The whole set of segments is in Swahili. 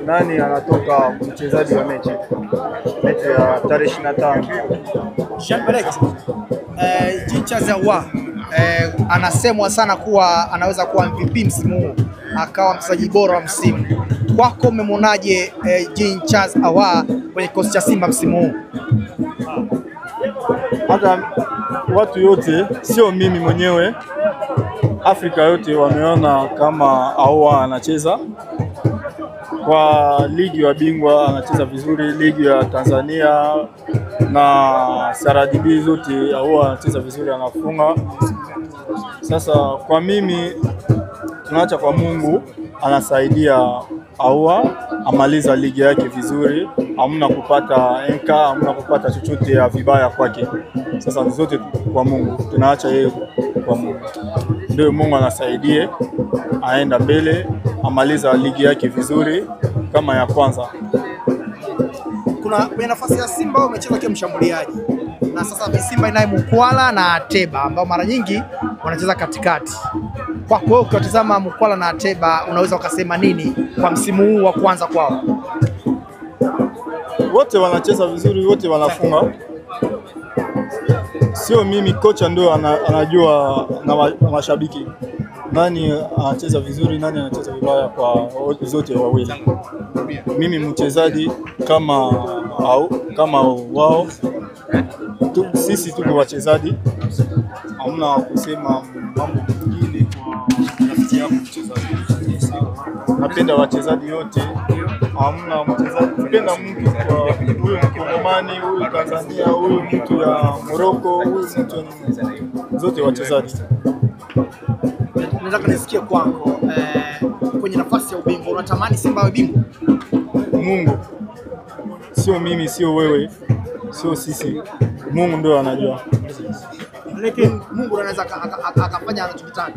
Nani anatoka mchezaji wa mechi ya tarehe 25? Jean-Berek Jean Charles Ahoua anasemwa sana kuwa anaweza kuwa MVP msimu huu, akawa mchezaji bora wa msimu. Kwako umemwonaje Jean Charles Ahoua kwenye kikosi cha Simba msimu huu? Hata watu yote, sio mimi mwenyewe, Afrika yote wameona kama Ahoua anacheza kwa ligi ya bingwa, anacheza vizuri, ligi ya Tanzania na CRDB zote Ahoua anacheza vizuri, anafunga. Sasa kwa mimi tunaacha kwa Mungu anasaidia Ahoua amaliza ligi yake vizuri, hamna kupata enka, hamna kupata chochote ya vibaya kwake. Sasa zote kwa Mungu, tunaacha yeye kwa Mungu. Ndio Mungu anasaidie aenda mbele, amaliza ligi yake vizuri kama ya kwanza. Kwenye nafasi ya Simba umecheza kama mshambuliaji, na sasa Simba inaye Mukwala na Ateba ambao mara nyingi wanacheza katikati. Kwa hiyo ukitazama Mukwala na Ateba, unaweza ukasema nini kwa msimu huu wa kwanza kwao? Wote wanacheza vizuri, wote wanafunga. Sio mimi, kocha ndio anajua na mashabiki nani anacheza vizuri, nani anacheza vibaya kwa zote wawili. Mimi mchezaji kama wao, sisi tuko wachezaji, hamna kusema mambo mengine kwa rafiki yangu mchezaji. Napenda wachezaji wote, hamna mchezaji napenda mtu kwa huyu Mkongomani, huyu Tanzania, huyu mtu ya Morocco, huyu mtu zote wachezaji. Nataka nisikie kwako kwenye nafasi ya ubingwa, unatamani Simba awe bingwa? Mungu, sio mimi, sio wewe, sio sisi. Mungu ndio anajua. Lakini Mungu anaweza akafanya anachotaka.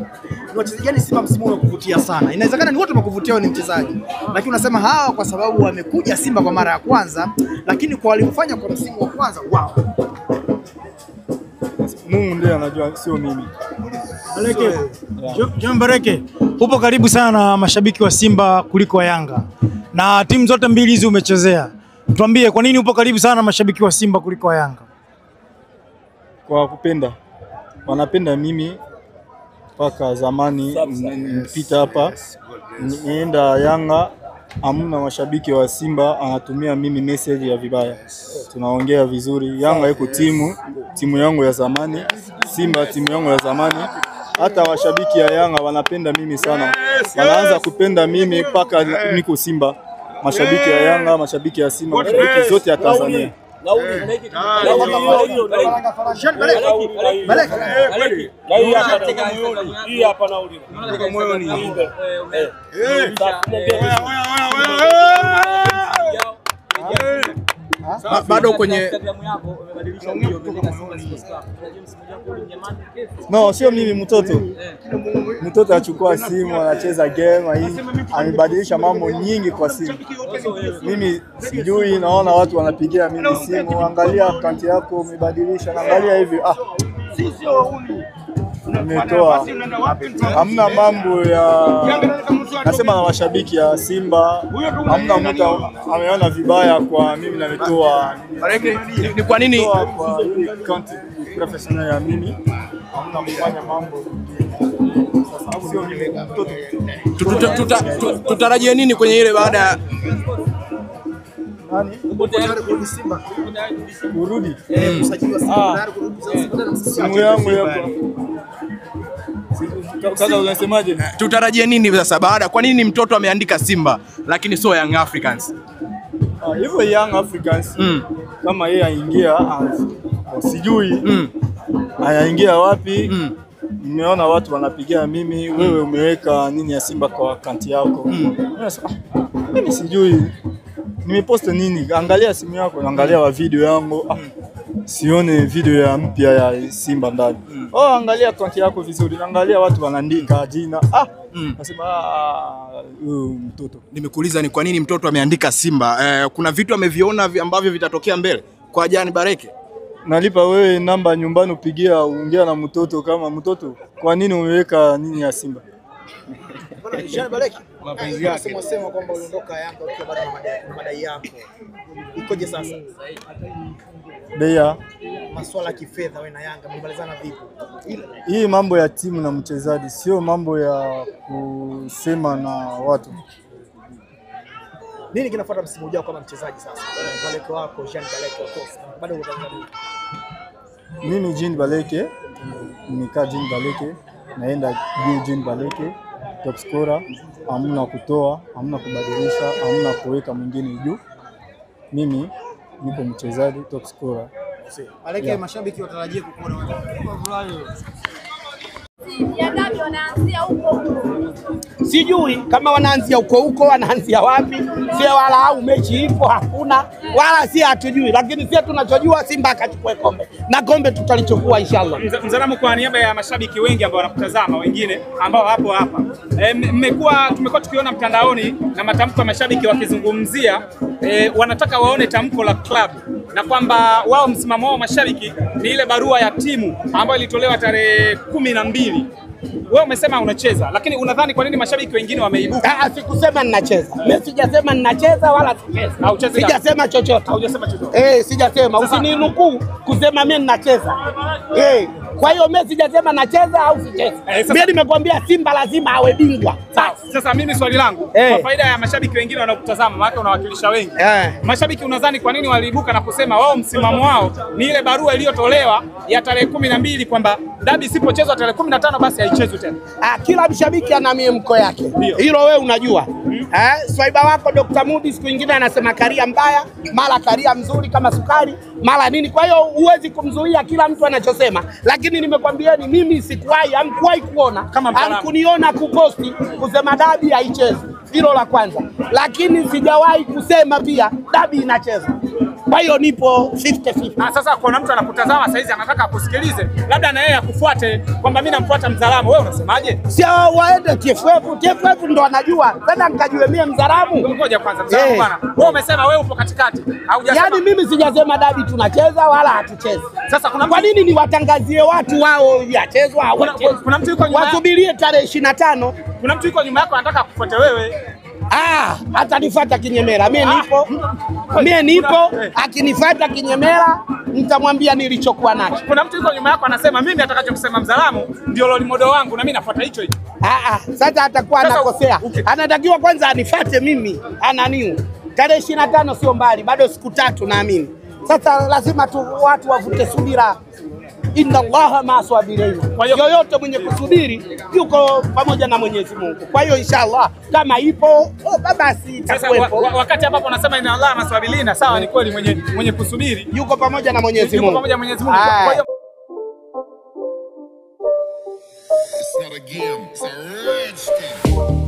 Ni wachezaji gani Simba msimu huu kuvutia sana? Inawezekana ni wote wamekuvutia wewe ni mchezaji, lakini unasema hawa kwa sababu wamekuja Simba kwa mara ya kwanza, lakini kwa waliofanya kwa msimu wa kwanza wao. Mungu ndiye anajua, sio mimi. Jean-Berek, upo karibu sana na mashabiki wa Simba kuliko wa Yanga, na timu zote mbili hizi umechezea. Tuambie kwa nini upo karibu sana na mashabiki wa Simba kuliko wa Yanga? Kwa kupenda, wanapenda mimi mpaka zamani mpita hapa, nienda Yanga, hamna mashabiki wa Simba anatumia mimi message ya vibaya. Tunaongea vizuri, Yanga iko timu yangu ya zamani, Simba timu yangu ya zamani. Hata mashabiki ya Yanga wanapenda mimi sana, wanaanza kupenda mimi mpaka niko Simba. Mashabiki ya Yanga, mashabiki ya Simba, mashabiki zote ya Tanzania. Bado kwenye no, sio mimi, mtoto achukua simu anacheza game hii, amebadilisha mambo nyingi kwa simu. Mimi sijui, naona watu wanapigia mimi simu, angalia akaunti yako umebadilisha, angalia hivi. Nimetoa, hamna mambo ya nasema na mashabiki ya Simba, hamna mtu ameona vibaya kwa mimi na nitoa. Ni kwa nini kwa account professional ya mimi, hamna kufanya mambo. Sasa sio mimi mtoto. Tutarajie nini kwenye ile baada ya nani kurudi Simba? Kurudi kusajiliwa Simba tayari kurudi sasa. Simu yangu hapo. Sasa unasemaje? Tutarajie nini sasa baada? Kwa nini mtoto ameandika Simba lakini sio Young Africans? Hivyo Young Africans kama yeye aingia, sijui anaingia wapi. Nimeona watu wanapigia mimi, wewe umeweka nini ya Simba kwa account yako? Mimi sijui nimepost nini, angalia simu yako, angalia wa video yangu, sione video ya mpya ya Simba ndani. Angalia account yako vizuri, angalia watu wanaandika jina. Nasema mtoto. Nimekuuliza ni kwa nini mtoto ameandika Simba. Kuna vitu ameviona ambavyo vitatokea mbele kwa Jean-Berek. Nalipa wewe namba nyumbani, upigia, ongea na mtoto kama mtoto, kwa nini umeweka nini ya Simba? Jean Baleke, mapenzi yake. Sema kwamba uliondoka Yanga ukiwa bado na madai yako. Ikoje sasa? Deya, Masuala ya kifedha wewe na Yanga mmalizana vipi? hii mambo ya timu na mchezaji sio mambo ya kusema na watu. Nini kinafuata msimu ujao kama mchezaji sasa? Baleke wako Jean Baleke bado utaangalia. Mimi Jean Baleke, nikaa Jean Baleke, naenda juu Jean Baleke, top scorer, hamna kutoa, hamna kubadilisha, hamna kuweka mwingine juu. Mimi niko mchezaji top scorer. Baleke, yeah. Mashabiki watarajie kukuona wewe. Sijui kama wanaanzia huko wanaanzia wapi, sio wala au mechi ipo hakuna wala si hatujui, lakini sisi tunachojua Simba akachukue kombe na kombe tutalichukua inshallah. Mzalamo, kwa niaba ya mashabiki wengi ambao wanakutazama, wengine ambao hapo hapa, tumekuwa tukiona mtandaoni na matamko ya mashabiki wakizungumzia wanataka waone tamko la klabu na kwamba wao msimamo wao mashabiki ni ile barua ya timu ambayo ilitolewa tarehe 12. Wewe umesema unacheza, lakini unadhani kwa nini mashabiki wengine wameibuka? Sikusema ninacheza. Mimi sijasema ninacheza wala sicheza. Sijasema chochote. Haujasema chochote. Sijasema. Usininukuu kusema mimi ninacheza. Kwa hiyo mimi sijasema nacheza au sicheza. Mimi nimekwambia Simba lazima awe bingwa. Sasa mimi swali langu, kwa faida ya mashabiki wengine wanaokutazama, maana unawakilisha wengi. Mashabiki unadhani kwa nini waliibuka na kusema wao msimamo wao ni ile barua iliyotolewa ya tarehe 12 kwamba dabi isipochezwa tarehe 15 basi haichezwi tena? Kila mshabiki ana miemko yake. Hilo wewe unajua. Swaiba wako Dr. Mudi siku nyingine anasema Karia mbaya, mara Karia mzuri kama sukari, mara nini. Kwa hiyo huwezi kumzuia kila mtu anachosema. Lakini nimekwambieni mimi sikuwahi, hamkuwahi kuona, hamkuniona kuposti kusema dabi haichezwi. Hilo la kwanza. Lakini sijawahi kusema pia dabi inachezwa. Kwa hiyo nipo 50-50. Sasa kuna mtu anakutazama sasa hizi anataka akusikilize, labda na yeye akufuate kwamba mimi namfuata Mzalamo, wewe unasemaje? Sio waende TFF ndo anajua. Sasa nikajue mimi Mzalamo. Ngoja kwanza Mzalamo bwana. Wewe umesema wewe upo katikati. Haujasema. Yaani mimi sijasema dabi tunacheza wala hatuchezi. Sasa kwa nini niwatangazie watu wao yachezwa au kuna mtu yuko nyuma yako? Wasubirie tarehe 25. Kuna mtu yuko nyuma yako anataka akufuate wewe. Atanifuata kinyemera. Mimi nipo, akinifuata kinyemera nitamwambia nilichokuwa nacho. Kuna mtu yuko nyuma yako anasema mimi atakachokisema Mzalamo ndio role model wangu na mimi nafuata hicho hicho. Sasa atakuwa anakosea. Anatakiwa kwanza anifuate mimi, ananiu. Tarehe 25 sio mbali, bado siku 3 naamini. Sasa lazima tu watu wavute subira. Inna Allaha ma'as-sabirin. Yoyote mwenye kusubiri yuko pamoja na Mwenyezi Mungu. Kwa hiyo inshallah kama ipo basi itakuwepo. Wakati ambapo unasema inna Allaha ma'as-sabirin, sawa, ni kweli mwenye kusubiri yuko pamoja na Mwenyezi Mungu. Yuko pamoja na Mwenyezi Mungu. Kwa hiyo it's not a game, it's a rich thing.